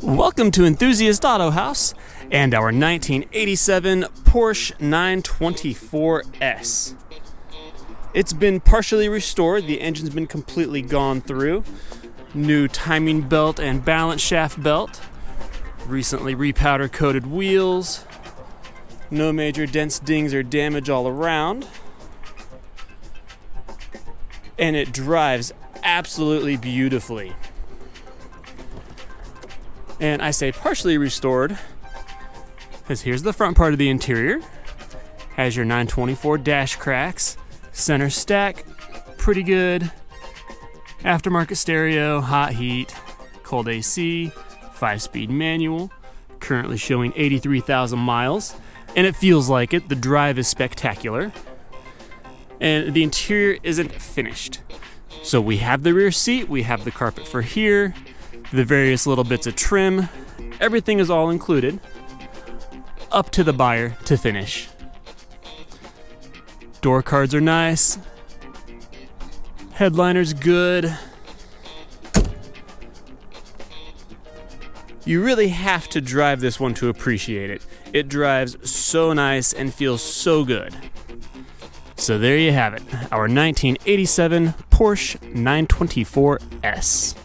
Welcome to Enthusiast Autohaus and our 1987 Porsche 924S. It's been partially restored, the engine's been completely gone through. New timing belt and balance shaft belt. Recently repowder coated wheels. No major dents, dings, or damage all around. And it drives absolutely beautifully. And I say partially restored because here's the front part of the interior. Has your 924 dash cracks, center stack, pretty good. Aftermarket stereo, hot heat, cold AC, 5-speed manual, currently showing 83,000 miles. And it feels like it, the drive is spectacular. And the interior isn't finished. So we have the rear seat, we have the carpet for here, the various little bits of trim, everything is all included, up to the buyer to finish. Door cards are nice, headliner's good. You really have to drive this one to appreciate it. It drives so nice and feels so good. So there you have it, our 1987 Porsche 924S.